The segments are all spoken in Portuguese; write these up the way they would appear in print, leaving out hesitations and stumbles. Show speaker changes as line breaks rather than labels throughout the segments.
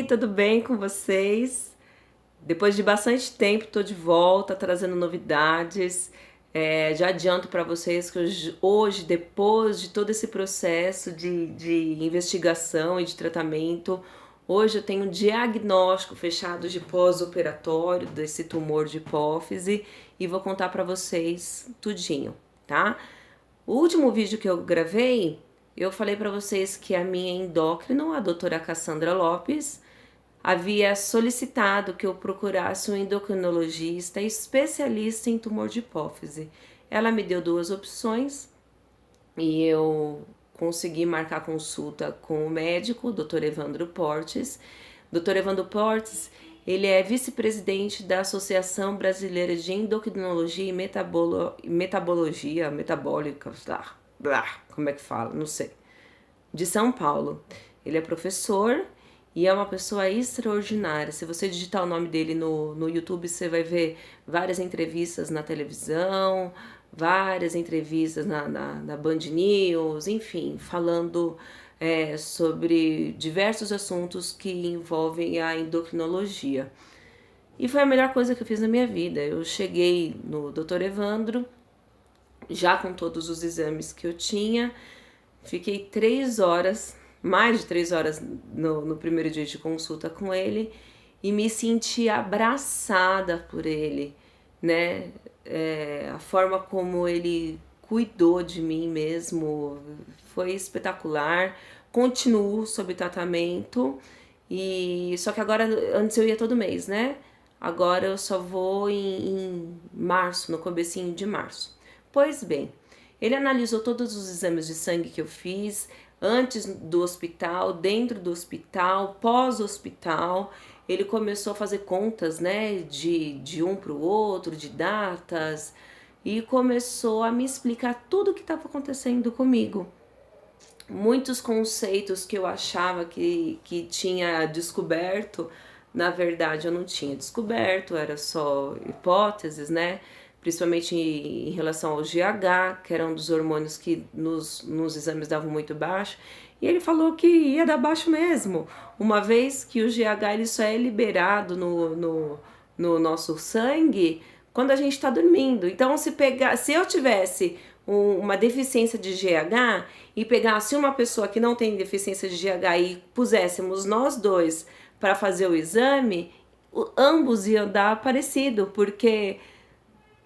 tudo bem com vocês? Depois de bastante tempo, estou de volta trazendo novidades. Já adianto para vocês que hoje, depois de todo esse processo de investigação e de tratamento, hoje eu tenho um diagnóstico fechado de pós-operatório desse tumor de hipófise e vou contar para vocês tudinho, tá? O último vídeo que eu gravei, eu falei para vocês que a minha endócrino, a doutora Cassandra Lopes, havia solicitado que eu procurasse um endocrinologista especialista em tumor de hipófise. Ela me deu duas opções e eu consegui marcar consulta com o médico, o Dr. Evandro Portes. Dr. Evandro Portes, ele é vice-presidente da Associação Brasileira de Endocrinologia e Metabologia Metabólica, como é que fala? Não sei. De São Paulo. Ele é professor e é uma pessoa extraordinária. Se você digitar o nome dele no YouTube, você vai ver várias entrevistas na televisão, várias entrevistas na Band News, enfim, falando sobre diversos assuntos que envolvem a endocrinologia. E foi a melhor coisa que eu fiz na minha vida. Eu cheguei no Dr. Evandro, já com todos os exames que eu tinha, fiquei 3 horas, mais de 3 horas no primeiro dia de consulta com ele e me senti abraçada por ele, né? A forma como ele cuidou de mim mesmo foi espetacular. Continuo sob tratamento e só que agora, antes eu ia todo mês, né? Agora eu só vou em março, no comecinho de março. Pois bem, ele analisou todos os exames de sangue que eu fiz antes do hospital, dentro do hospital, pós-hospital. Ele começou a fazer contas, né, de um para o outro, de datas, e começou a me explicar tudo o que estava acontecendo comigo. Muitos conceitos que eu achava que tinha descoberto, na verdade eu não tinha descoberto, era só hipóteses, né? Principalmente em relação ao GH, que era um dos hormônios que nos exames davam muito baixo, e ele falou que ia dar baixo mesmo, uma vez que o GH ele só é liberado no nosso sangue quando a gente está dormindo. Então, se eu tivesse uma deficiência de GH e pegasse uma pessoa que não tem deficiência de GH e puséssemos nós dois para fazer o exame, ambos iam dar parecido, porque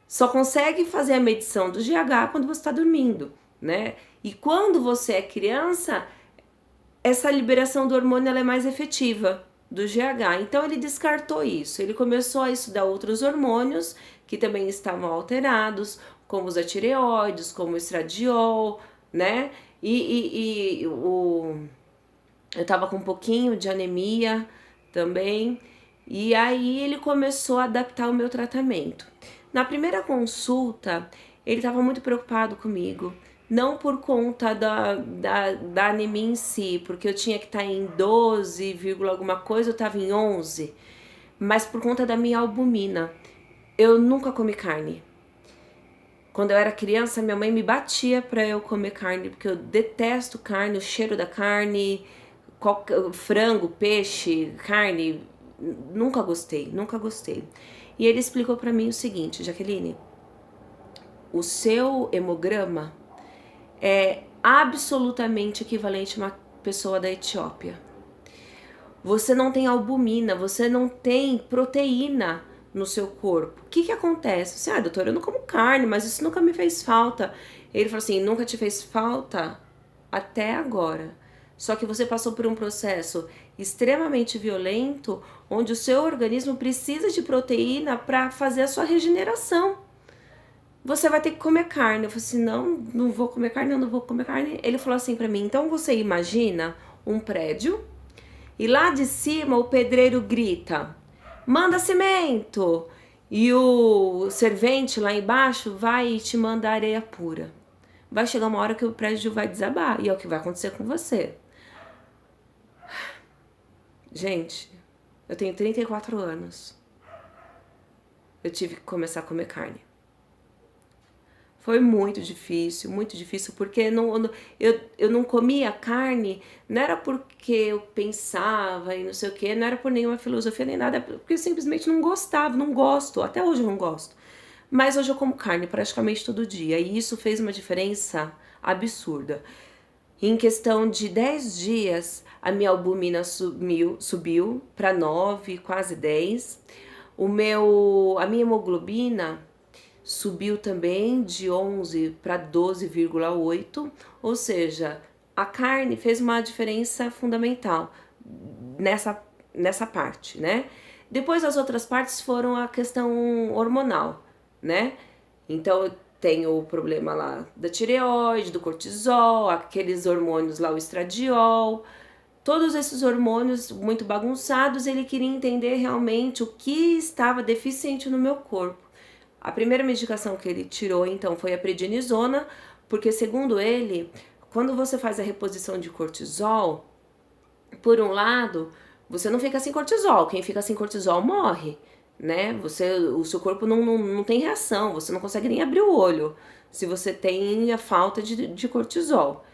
só consegue fazer a medição do GH quando você está dormindo, né? E quando você é criança, essa liberação do hormônio ela é mais efetiva do GH. Então ele descartou isso. Ele começou a estudar outros hormônios que também estavam alterados, como os tireoides, como o estradiol, né? Eu tava com um pouquinho de anemia também. E aí ele começou a adaptar o meu tratamento. Na primeira consulta, ele estava muito preocupado comigo, não por conta da anemia em si, porque eu tinha que estar em 12, alguma coisa, eu estava em 11, mas por conta da minha albumina. Eu nunca comi carne. Quando eu era criança, minha mãe me batia para eu comer carne, porque eu detesto carne, o cheiro da carne, frango, peixe, carne, nunca gostei, nunca gostei. E ele explicou para mim o seguinte: Jaqueline, o seu hemograma é absolutamente equivalente a uma pessoa da Etiópia. Você não tem albumina, você não tem proteína no seu corpo. O que acontece? Você, doutora, eu não como carne, mas isso nunca me fez falta. Ele falou assim: nunca te fez falta até agora. Só que você passou por um processo extremamente violento, onde o seu organismo precisa de proteína para fazer a sua regeneração. Você vai ter que comer carne. Eu falei assim: não vou comer carne, eu não vou comer carne. Ele falou assim para mim: então você imagina um prédio e lá de cima o pedreiro grita: manda cimento! E o servente lá embaixo vai e te manda areia pura. Vai chegar uma hora que o prédio vai desabar e é o que vai acontecer com você. Gente, eu tenho 34 anos. Eu tive que começar a comer carne. Foi muito difícil, porque eu não comia carne, não era porque eu pensava e não sei o que, não era por nenhuma filosofia nem nada, porque eu simplesmente não gostava, não gosto, até hoje eu não gosto. Mas hoje eu como carne praticamente todo dia, e isso fez uma diferença absurda. Em questão de 10 dias, a minha albumina subiu para 9, quase 10. A minha hemoglobina subiu também de 11 para 12,8, ou seja, a carne fez uma diferença fundamental nessa parte, né? Depois as outras partes foram a questão hormonal, né? Então eu tenho o problema lá da tireoide, do cortisol, aqueles hormônios lá, o estradiol, todos esses hormônios muito bagunçados. Ele queria entender realmente o que estava deficiente no meu corpo. A primeira medicação que ele tirou, então, foi a prednisona, porque, segundo ele, quando você faz a reposição de cortisol, por um lado, você não fica sem cortisol. Quem fica sem cortisol morre, né? O seu corpo não tem reação, você não consegue nem abrir o olho se você tem a falta de cortisol.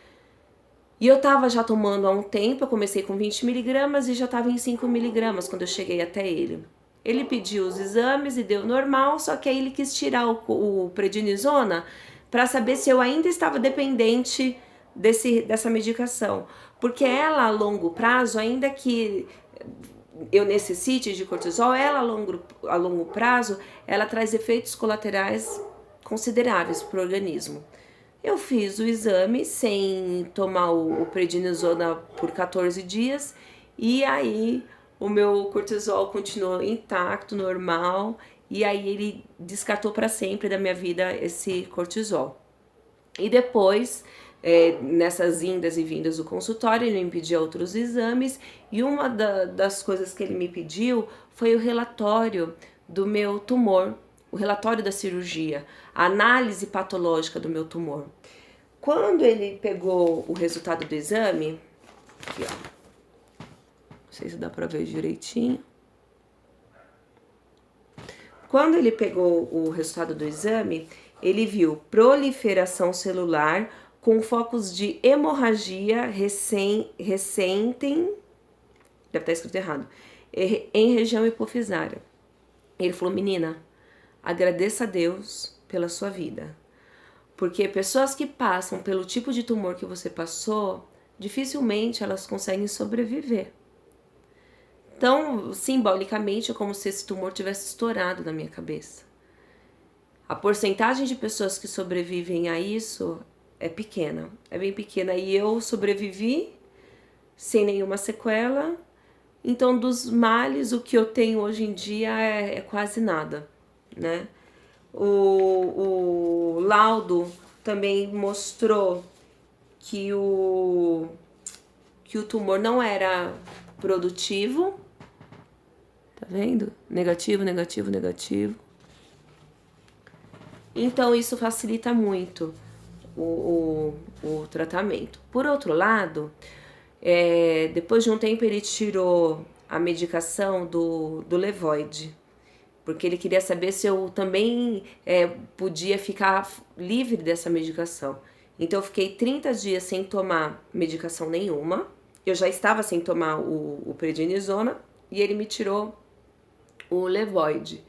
E eu tava já tomando há um tempo, eu comecei com 20 miligramas e já tava em 5 miligramas quando eu cheguei até ele. Ele pediu os exames e deu normal, só que aí ele quis tirar o prednisona para saber se eu ainda estava dependente dessa medicação. Porque ela, a longo prazo, ainda que eu necessite de cortisol, ela a longo prazo, ela traz efeitos colaterais consideráveis para o organismo. Eu fiz o exame sem tomar o prednisona por 14 dias e aí o meu cortisol continuou intacto, normal, e aí ele descartou para sempre da minha vida esse cortisol. E depois, nessas indas e vindas do consultório, ele me pediu outros exames, e uma das coisas que ele me pediu foi o relatório do meu tumor, o relatório da cirurgia, a análise patológica do meu tumor. Quando ele pegou o resultado do exame, aqui ó, não sei se dá pra ver direitinho. Quando ele pegou o resultado do exame, ele viu proliferação celular com focos de hemorragia recente, deve estar escrito errado, em região hipofisária. Ele falou: menina, agradeça a Deus pela sua vida. Porque pessoas que passam pelo tipo de tumor que você passou, dificilmente elas conseguem sobreviver. Então, simbolicamente, é como se esse tumor tivesse estourado na minha cabeça. A porcentagem de pessoas que sobrevivem a isso é pequena, é bem pequena. E eu sobrevivi sem nenhuma sequela. Então, dos males, o que eu tenho hoje em dia é quase nada, né? O laudo também mostrou que o tumor não era produtivo. Tá vendo? Negativo, negativo, negativo. Então isso facilita muito o tratamento. Por outro lado, depois de um tempo ele tirou a medicação do Levoide, porque ele queria saber se eu também podia ficar livre dessa medicação. Então eu fiquei 30 dias sem tomar medicação nenhuma. Eu já estava sem tomar o prednisona e ele me tirou o Levoide.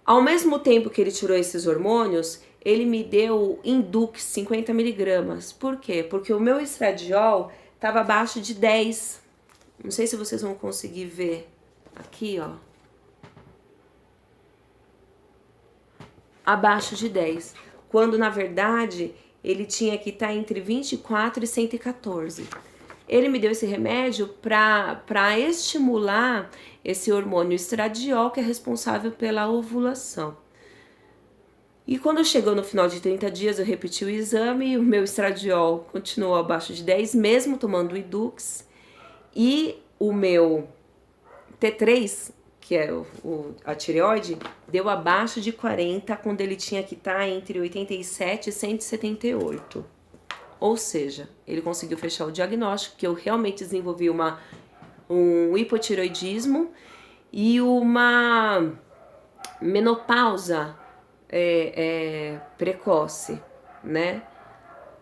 Ao mesmo tempo que ele tirou esses hormônios, ele me deu Indux 50 miligramas. Por quê? Porque o meu estradiol estava abaixo de 10. Não sei se vocês vão conseguir ver aqui, ó. Abaixo de 10. Quando, na verdade, ele tinha que estar entre 24 e 114. Ele me deu esse remédio para estimular esse hormônio estradiol, que é responsável pela ovulação. E quando chegou no final de 30 dias, eu repeti o exame e o meu estradiol continuou abaixo de 10, mesmo tomando o Indux. E o meu T3, que é a tireoide, deu abaixo de 40, quando ele tinha que estar entre 87 e 178. Ou seja, ele conseguiu fechar o diagnóstico, que eu realmente desenvolvi um hipotireoidismo e uma menopausa precoce, né?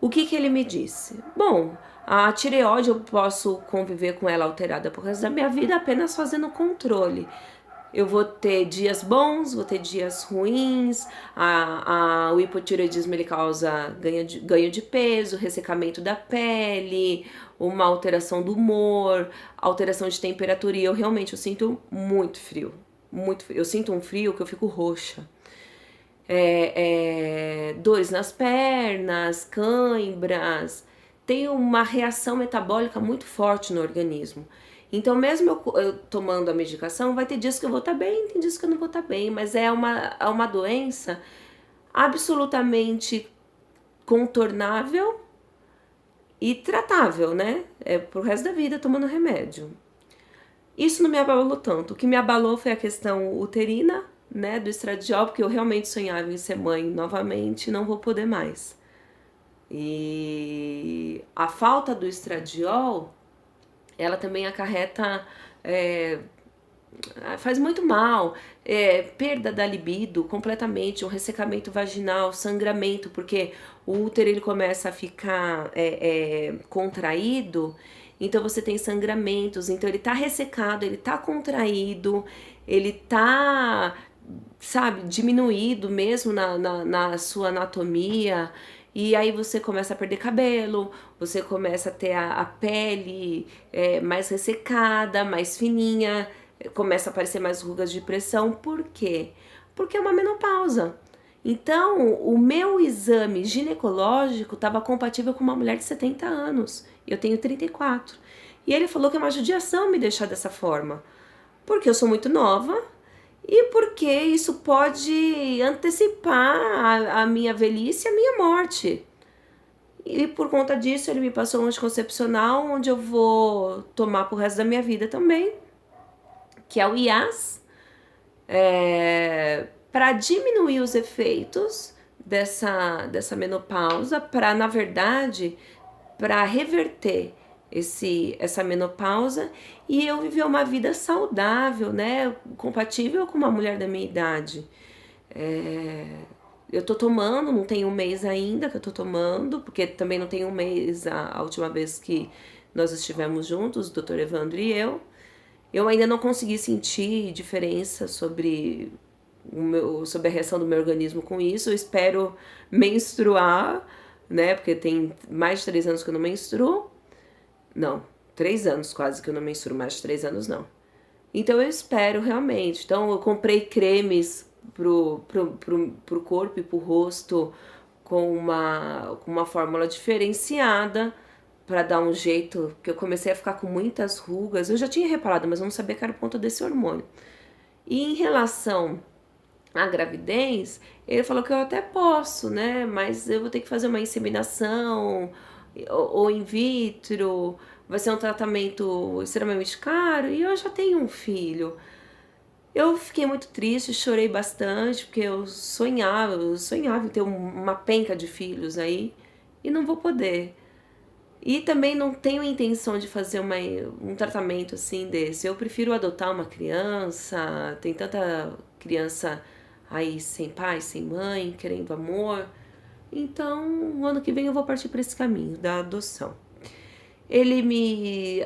O que ele me disse? Bom, a tireoide eu posso conviver com ela alterada por resto da minha vida apenas fazendo controle. Eu vou ter dias bons, vou ter dias ruins, o hipotireoidismo ele causa ganho de peso, ressecamento da pele, uma alteração do humor, alteração de temperatura, e eu sinto muito frio, muito frio. Eu sinto um frio que eu fico roxa. Dores nas pernas, cãibras, tem uma reação metabólica muito forte no organismo. Então, mesmo eu tomando a medicação, vai ter dias que eu vou estar bem, tem dias que eu não vou estar bem, mas é uma doença absolutamente contornável e tratável, né? É pro resto da vida tomando remédio. Isso não me abalou tanto. O que me abalou foi a questão uterina, né, do estradiol, porque eu realmente sonhava em ser mãe novamente e não vou poder mais. E a falta do estradiol, ela também acarreta, faz muito mal, perda da libido completamente, um ressecamento vaginal, sangramento, porque o útero ele começa a ficar contraído, então você tem sangramentos, então ele tá ressecado, ele tá contraído, ele tá, sabe, diminuído mesmo na sua anatomia, e aí você começa a perder cabelo, você começa a ter a pele mais ressecada, mais fininha, começa a aparecer mais rugas de pressão. Por quê? Porque é uma menopausa. Então, o meu exame ginecológico estava compatível com uma mulher de 70 anos. Eu tenho 34. E ele falou que é uma judiação me deixar dessa forma. Porque eu sou muito nova e porque isso pode antecipar a minha velhice e a minha morte. E por conta disso, ele me passou um anticoncepcional onde eu vou tomar pro resto da minha vida também, que é o IAS, para diminuir os efeitos dessa menopausa, para, na verdade, para reverter essa menopausa e eu viver uma vida saudável, né, compatível com uma mulher da minha idade. Eu tô tomando, não tem um mês ainda que eu tô tomando, porque também não tem um mês a última vez que nós estivemos juntos, o Dr. Evandro e eu. Eu ainda não consegui sentir diferença sobre a reação do meu organismo com isso. Eu espero menstruar, né? Porque tem mais de 3 anos que eu não menstruo. Não, 3 anos quase que eu não menstruo, mais de 3 anos não. Então eu espero realmente. Então eu comprei cremes pro corpo e pro rosto com uma fórmula diferenciada para dar um jeito, porque eu comecei a ficar com muitas rugas. Eu já tinha reparado, mas eu não sabia que era por conta desse hormônio. E em relação à gravidez, ele falou que eu até posso, né? Mas eu vou ter que fazer uma inseminação ou in vitro, vai ser um tratamento extremamente caro e eu já tenho um filho. Eu fiquei muito triste, chorei bastante, porque eu sonhava em ter uma penca de filhos aí e não vou poder. E também não tenho intenção de fazer um tratamento assim desse. Eu prefiro adotar uma criança, tem tanta criança aí sem pai, sem mãe, querendo amor. Então, o ano que vem eu vou partir para esse caminho da adoção. Ele me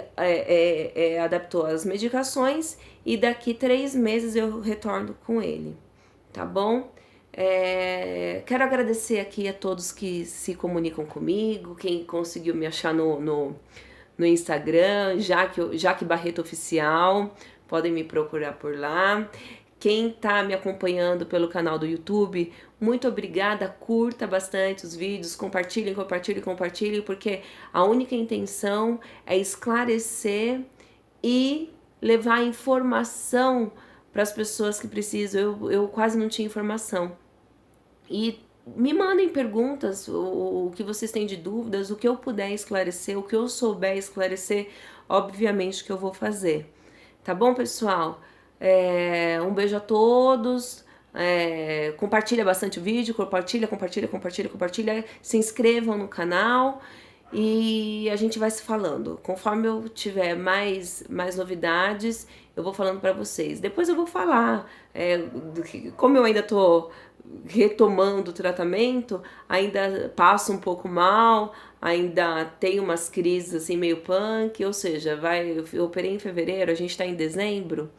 adaptou às medicações e daqui 3 meses eu retorno com ele, tá bom? Quero agradecer aqui a todos que se comunicam comigo, quem conseguiu me achar no Instagram, Jaque Barreto Oficial, podem me procurar por lá. Quem tá me acompanhando pelo canal do YouTube, muito obrigada, curta bastante os vídeos, compartilhem, porque a única intenção é esclarecer e levar informação para as pessoas que precisam. Eu quase não tinha informação. E me mandem perguntas, o que vocês têm de dúvidas, o que eu puder esclarecer, o que eu souber esclarecer, obviamente que eu vou fazer. Tá bom, pessoal? Um beijo a todos. Compartilha bastante o vídeo, compartilha. Se inscrevam no canal e a gente vai se falando. Conforme eu tiver mais novidades, eu vou falando para vocês. Depois eu vou falar, como eu ainda tô retomando o tratamento, ainda passo um pouco mal, ainda tenho umas crises assim meio punk, ou seja, eu operei em fevereiro, a gente tá em dezembro,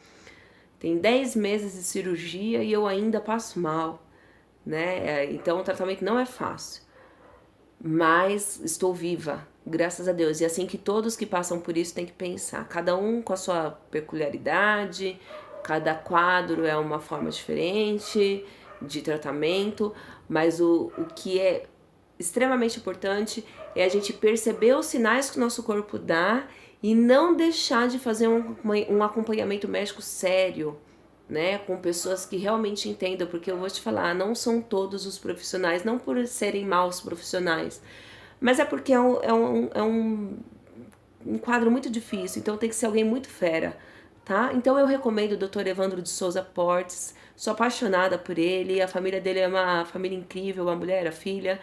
tem 10 meses de cirurgia e eu ainda passo mal, né? Então o tratamento não é fácil, mas estou viva, graças a Deus. E assim que todos que passam por isso têm que pensar, cada um com a sua peculiaridade, cada quadro é uma forma diferente de tratamento, mas o que é extremamente importante é a gente perceber os sinais que o nosso corpo dá e não deixar de fazer um acompanhamento médico sério, né, com pessoas que realmente entendam, porque eu vou te falar, não são todos os profissionais, não por serem maus profissionais, mas é porque um quadro muito difícil, então tem que ser alguém muito fera, tá? Então eu recomendo o Dr. Evandro de Souza Portes, sou apaixonada por ele, a família dele é uma família incrível, a mulher, a filha,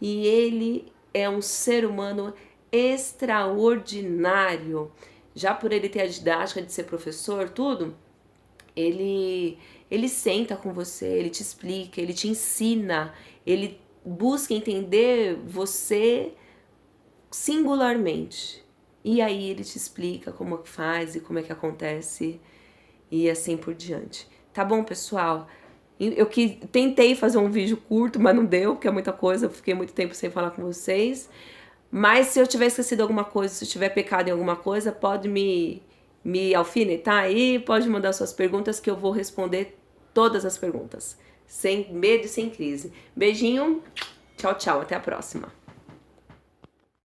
e ele é um ser humano extraordinário, já por ele ter a didática de ser professor, tudo, ele senta com você, ele te explica, ele te ensina, ele busca entender você singularmente. E aí ele te explica como que faz e como é que acontece e assim por diante. Tá bom, pessoal? Eu que tentei fazer um vídeo curto, mas não deu, porque é muita coisa, eu fiquei muito tempo sem falar com vocês. Mas se eu tiver esquecido alguma coisa, se eu tiver pecado em alguma coisa, pode me alfinetar aí, pode mandar suas perguntas que eu vou responder todas as perguntas, sem medo e sem crise. Beijinho, tchau, tchau, até a próxima.